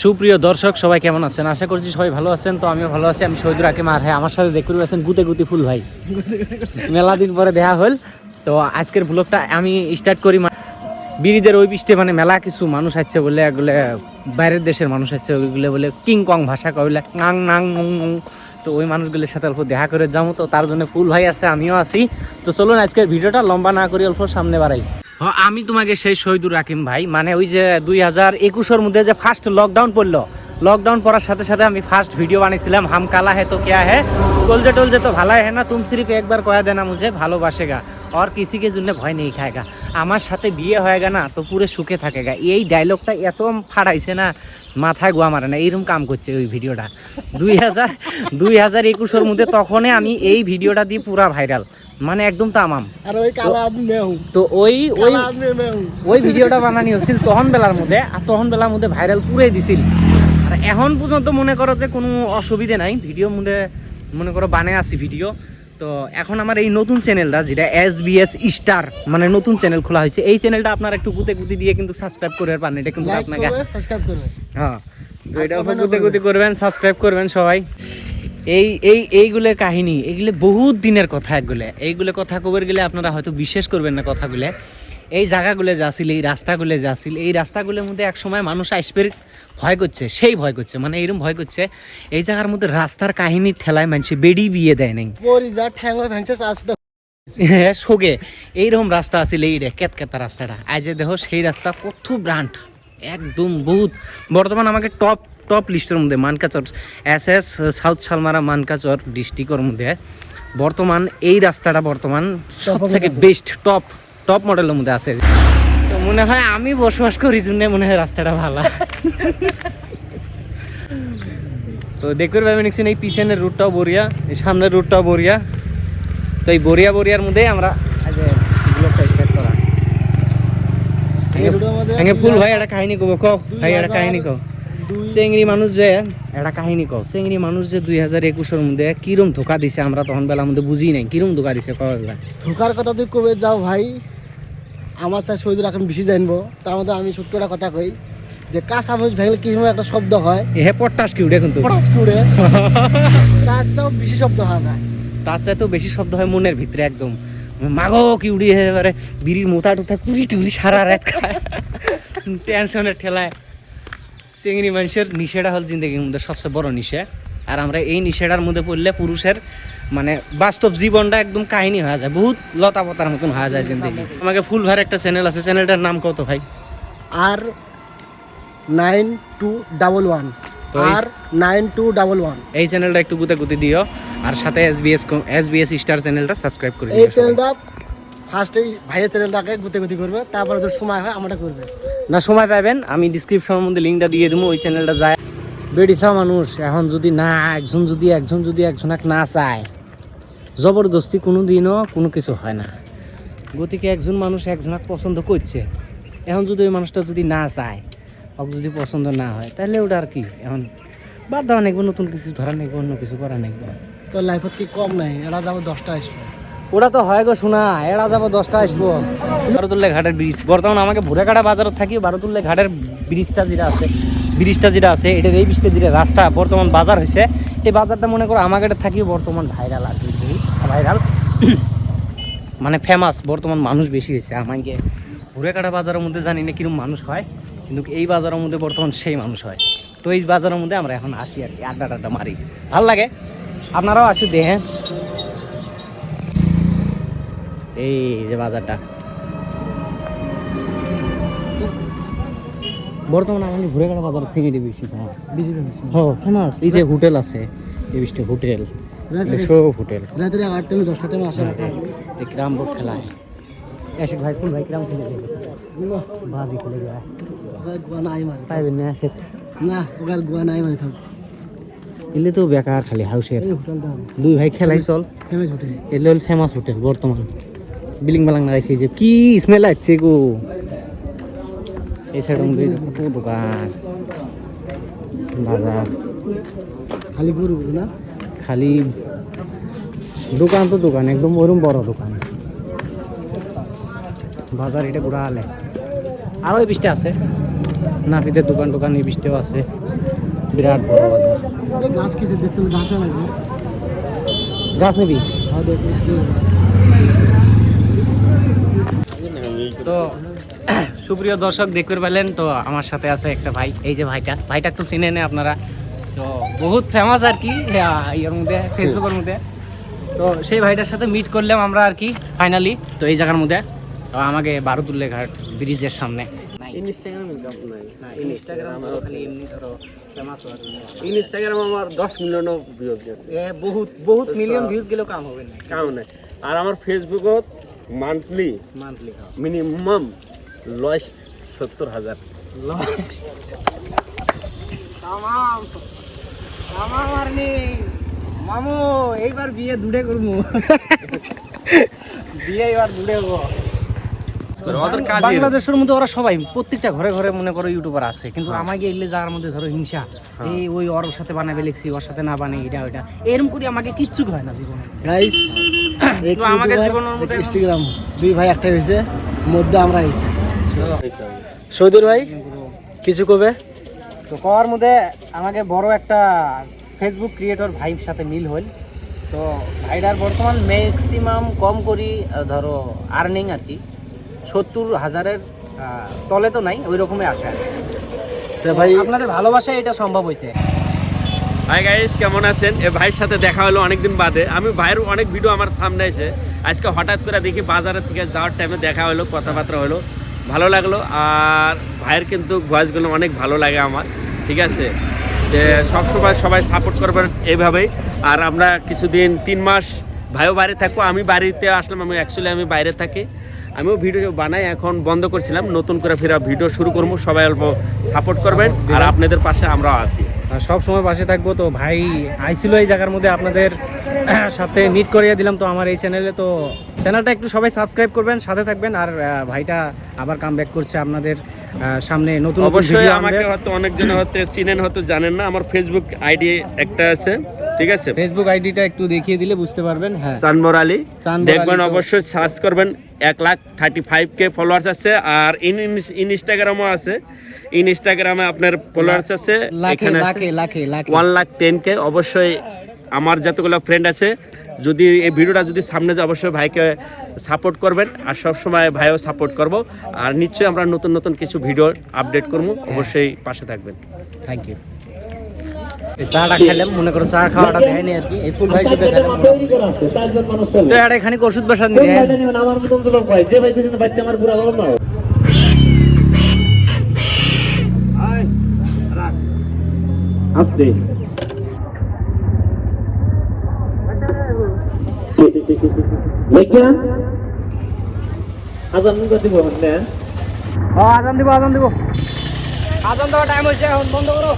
সুপ্রিয় দর্শক সবাই কেমন আছেন? আশা করছি সবাই ভালো আছেন। তো আমিও ভালো আছি। আমি শহীদুর হাকিম। আর হ্যাঁ, আমার সাথে দেখতে পাচ্ছেন গুতে গুতি ফুল ভাই। মেলা দিন পরে দেখা হল। তো আজকের ব্লগটা আমি স্টার্ট করি। বিরিদের ওই পৃষ্ঠে মানে মেলা কিছু মানুষ আছে বলে, এগুলো বাইরের দেশের মানুষ আছে, ওইগুলো বলে কিং কং ভাষা কইলে নাং নাং নং নং। তো ওই মানুষগুলোর সাথে অল্প দেখা করে যাবো। তো তার জন্য ফুল ভাই আছে, আমিও আছি। তো চলুন আজকের ভিডিওটা লম্বা না করি, অল্প সামনে বাড়াই। আমি তোমাকে সেই শহীদুর হাকিম ভাই, মানে ওই যে 2021-এর মধ্যে যে ফার্স্ট লকডাউন পড়লো, লকডাউন পড়ার সাথে সাথে আমি ফার্স্ট ভিডিও বানিয়েছিলাম হাম কালা है तो क्या है, टोलजे टोलजे तो ভালো है না, तुम सिर्फ एक बार कह देना मुझे ভালোবাসেগা और किसी के জন্য ভয় নেই খায়গা, আমার সাথে বিয়ে হয়েগা না তো পুরো সুখে থাকেগা। এই ডায়লগটা এত ফাড়াইছে না, মাথায় গোয়া মারে না, এইরকম কাম করছে ওই ভিডিওটা 2021-এর মধ্যে। তখনই আমি এই ভিডিওটা দিয়ে পুরা ভাইরাল, মানে একদম তামাম। আর ওই কালা আদমি মে হুঁ, তো ওই ভিডিওটা বানানি হচ্ছিল তখন বেলার মধ্যে, আর তখন বেলার মধ্যে ভাইরাল পুরাই দিছিল। আর এখন পর্যন্ত মনে করো যে কোনো অসুবিধে নাই, ভিডিওর মধ্যে মনে করো বানিয়ে আসি ভিডিও। তো এখন আমার এই নতুন চ্যানেলটা যেটা SBS স্টার, মানে নতুন চ্যানেল খোলা হয়েছে, এই চ্যানেলটা আপনারা একটু গুতে গুতি দিয়ে কিন্তু সাবস্ক্রাইব করে পারেন। এটা কিন্তু আপনাকে সাবস্ক্রাইব করবেন, হ্যাঁ, তো এটা গুতে গুতি করবেন, সাবস্ক্রাইব করবেন সবাই। এইগুলোর কাহিনী, এগুলো বহুত দিনের কথা। এইগুলো কথা কবের গেলে আপনারা হয়তো বিশ্বাস করবেন না কথাগুলো। এই জায়গাগুলো যা ছিল, এই রাস্তাগুলো যা ছিল, এই রাস্তাগুলোর মধ্যে এক সময় মানুষ আসবে ভয় করছে, সেই ভয় করছে, মানে এইরকম ভয় করছে। এই জায়গার মধ্যে রাস্তার কাহিনীর ঠেলায় মানুষে বেড়ি বিয়ে দেয় নাই শোকে। এইরকম রাস্তা আছিল, এই কেতকেতা রাস্তাটা। আজ দেখো সেই রাস্তা কত ব্রান্ড, একদম বহুত। বর্তমান আমাকে টপ লিস্টের মধ্যে মানকাচর SS সাউথ শালমারা মানকাচর ডিস্ট্রিক্টের মধ্যে বর্তমান এই রাস্তাটা বর্তমান সবথেকে বেস্ট টপ মডেলের মধ্যে আছে। তো মনে হয় আমি বসবাস করি জন্য মনে হয় রাস্তাটা ভালো। তো দেখতে পাবেন এই পিছনের রুটটাও বরিয়া, এই সামনের রুটটাও বরিয়া। তো এই বরিয়ার মধ্যে আমরা আজ ব্লগটা স্টার্ট করা। ফুল ভাই একটা কাহিনী কব, ভাই একটা কাহিনী কও। চেংড়ি মানুষ যে একটা কাহিনী কও, চেংড়ি মানুষ যে 2021-এর মধ্যে কিরম ধোকা দিছে, আমরা তখন বেলার মধ্যে বুঝি নাই কিরম ধোকা দিছে। ধোকার কথা তুই কবে যাও ভাই, আমার চাই শহীদুর হাকিম বেশি জানবো। তার মধ্যে আমি সত্যি একটা কথা কই যে কাঁচা মরিচ ভেঙে কিরকম একটা শব্দ হয়, পটাশ কি উঠে, কিন্তু পটাশ কি উঠে, তার চাও বেশি শব্দ হয় যায়, তার চাইতেও বেশি শব্দ হয় মনের ভিতরে, একদম মাগো কি উড়ি, এবারে বিড়ির মোতা টুতা কুড়ি টুড়ি সারা রাত খায় টেনশনের ঠেলায়। চেংড়ি মানুষের নিষেধা হল জিন্দগির মধ্যে সবচেয়ে বড় নিষে। আর আমরা এই নিষেধার মধ্যে পড়লে পুরুষের মানে বাস্তব জীবনটা একদম কাহিনী হয়ে যায়, বহুত লতা পাতার মতন হয়ে যায় জিন্দগি। আমাকে ফুল ভাইয়ের একটা চ্যানেল আছে, চ্যানেলটার নাম কত ভাই? R9211 R9211। এই চ্যানেলটা একটু গুতে গুতি দিও, আর সাথে SBS স্টার চ্যানেলটা সাবস্ক্রাইব করে দিও। এই চ্যানেলটা ফার্স্টেই ভাইয়ের চ্যানেলটাকে গুতে গুতি করবে, তারপরে যদি সময় হয় আমারটা করবে। না, সময় পাবেন, আমি ডিসক্রিপশনের মধ্যে লিঙ্কটা দিয়ে দেবো, ওই চ্যানেলটা যায়। বেড়িছা মানুষ এখন যদি না একজন যদি একজনক না চায়, জবরদস্তি কোনো দিনও কোনো কিছু হয় না। গতিকে একজন মানুষ একজনক পছন্দ করছে, এখন যদি ওই মানুষটা যদি না চায়, ওকে যদি পছন্দ না হয়, তাহলে ওটা আর কি, এখন বাদ দেওয়া নেই, নতুন কিছু ধরা নেই, অন্য কিছু করা নেই। তো লাইফত কি কম নাই, এরা যাবো 10টা আসবে, ওটা তো হয় গো শোনা, এরা যাবো 10টা আসবো। বারোতুল্লা ঘাটের ব্রিজ, বর্তমান আমাকে ভুরেকাটা বাজারত থাকি, বারোতুল্লা ঘাটের ব্রিজটা যেটা আছে এটার এই ব্রিজটা যেটা রাস্তা বর্তমান বাজার হয়েছে, এই বাজারটা মনে করো আমাকে থাকি বর্তমান ভাইরাল আর কি, ভাইরাল মানে ফেমাস, বর্তমান মানুষ বেশি হয়েছে। আমাকে ভুরেকাটা বাজারের মধ্যে জানি না কিরকম মানুষ হয়, কিন্তু এই বাজারের মধ্যে বর্তমান সেই মানুষ হয়। তো এই বাজারের মধ্যে আমরা এখন আসি আর কি, আড্ডা মারি, ভাল লাগে। আপনারাও আসি দেখেন এই যে বাজারটা বর্তমানে আমাদের ঘুরেঘাটা বাজার থেকে বেশি ফেমাস, ফেমাস। এই যে হোটেল আছে, এই বিশটা হোটেল, সব হোটেল রাতে 8টা 10টা টাইমে আসে, ক্রাম বোর্ড খেলায় এসে ভাই ফুল ভাই ক্রাম খেলে যায়, বাজি খেলে যায়, গুয়া নাই মারি পাইবেন না আসে না, ওগার গুয়া নাই মারি থাক এলে তো বেকার খালি হাউসের। দুই ভাই খেলাই চল, এলে হল ফেমাস হোটেল বর্তমান। বিলিং বালাং লাগাইছে, যে কি স্মেল আসছে গো। এই সাইডের মধ্যে কত দোকান, বাজার খালি গরু না, খালি দোকান তো দোকান, একদম ওরকম বড় দোকান বাজার। এটা ঘোরা হলে আরও এই বৃষ্টি আছে, নাপিতের দোকান এই বৃষ্টিও আছে। বিরাট বড় বাজার। গাছ কিসে দেখতে হবে, গাছও লাগবে। গাছ নিবি? হ্যাঁ দেখছি। তো সুপ্রিয় দর্শক দেখতে পেলেন, তো আমার সাথে আছে একটা ভাই, এই যে ভাইটা তো চিনে নেই আপনারা, তো বহুত ফেমাস আর কি ইয়ের মধ্যে, ফেসবুকের মধ্যে। তো সেই ভাইটার সাথে মিট করলাম আমরা আর কি ফাইনালি, তো এই জায়গার মধ্যে, তো আমাকে বারুদুল্লে ঘাট ব্রিজের সামনে। ইনস্টাগ্রাম আমার 10 মিলিয়ন ভিউজ গেছে, বহুত মিলিয়ন ভিউজ গেলেও কাম হবে না, কাম নাই। আর আমার ফেসবুকত মান্থলি মিনিমাম লস্ট 70,000। মামু এইবার বিয়ে দুড়ে করবো, বিয়ে এবার দুড়ে হবো। বাংলাদেশের মধ্যে ওরা সবাই প্রত্যেকটা ঘরে ঘরে মনে করো ইউটিউবার আছে, কিন্তু আমাকে এলে যার মধ্যে ধরো হিংসা, এই ওই ওর সাথে বানাবে লিখছি, ওর সাথে না বানাই, এটা ওইটা এরকম করি আমাকে কিচ্ছু হয় না জীবনে। গাইস আমাকে জীবনের মধ্যে ইনস্টাগ্রাম দুই ভাই একটাই হয়েছে, মধ্যে আমরা হয়েছে। সৌদির ভাই কিছু কবে? তো করার মধ্যে আমাকে বড় একটা ফেসবুক ক্রিয়েটর ভাইয়ের সাথে মিল হল। তো ভাইটার বর্তমান ম্যাক্সিমাম কম করি ধরো আর্নিং আর কি 70,000-এর তলে তো নাই, ওই রকমই আসে। তো ভাই আপনাদের ভালোবাসায় এটা সম্ভব হয়েছে। হাই গাইস, কেমন আছেন? এ ভাইয়ের সাথে দেখা হলো অনেকদিন বাদে। আমি ভাইয়ের অনেক ভিডিও আমার সামনে এসে আজকে হঠাৎ করে দেখি বাজারের থেকে যাওয়ার টাইমে দেখা হলো, কথাবার্তা হলো, ভালো লাগলো। আর ভাইয়ের কিন্তু ভয়েসগুলো অনেক ভালো লাগে আমার, ঠিক আছে? যে সবসময় সবাই সাপোর্ট করবেন এইভাবেই। আর আমরা কিছুদিন 3 মাস ভাইও বাড়ি থাকবো, আমি বাড়িতে আসলাম। আমি বাইরে থাকি, আমিও ভিডিও বানাই, এখন বন্ধ করছিলাম, নতুন করে ফেরা ভিডিও শুরু করবো। সবাই অল্প সাপোর্ট করবেন, আর আপনাদের পাশে আমরাও আছি, সব সময় পাশে থাকবো। তো ভাই আইছিল এই জায়গার মধ্যে, আপনাদের সাথে মিট করিয়ে দিলাম। তো আমার এই চ্যানেলে, তো চ্যানেলটা একটু সবাই সাবস্ক্রাইব করবেন, সাথে থাকবেন। আর ভাইটা আবার কাম ব্যাক করছে আপনাদের সামনে নতুন অবশ্যই। আমাকে হয়তো অনেকজন হয়তো চিনেন, হয়তো জানেন না। আমার ফেসবুক আইডি একটা আছে, ঠিক আছে? ফেসবুক আইডিটা একটু দেখিয়ে দিলে বুঝতে পারবেন। হ্যাঁ, চানমোর আলী দেখবেন, তো অবশ্যই সার্চ করবেন। 1,35,000 ফলোয়ার্স আছে। আর ইনস্টাগ্রামও আছে, ইনস্টাগ্রামে আপনার ফলোয়ার্স আছে এখানে লাখে 1,10,000। অবশ্যই আমার যতগুলো ফ্রেন্ড আছে, যদি এই ভিডিওটা যদি সামনে যায়, অবশ্যই ভাইকে সাপোর্ট করবেন। আর সবসময় ভাইও সাপোর্ট করব। আর নিশ্চয়ই আমরা নতুন নতুন কিছু ভিডিও আপডেট করবো, অবশ্যই পাশে থাকবেন। Thank you. চাটা খেলাম, মনে করো চা খাওয়াটা দেয়নি আর কি, এই ফুল ভাই শুধু খেলাম। তো আর এখানে ওষুধ বসান দিয়ে আমার মতন তো লোক ভাই, যে ভাই দিন বাচ্চা আমার পুরা গরম না আসতে আজান দিব। আজান দেওয়ার টাইম হয়েছে, এখন বন্ধ করো।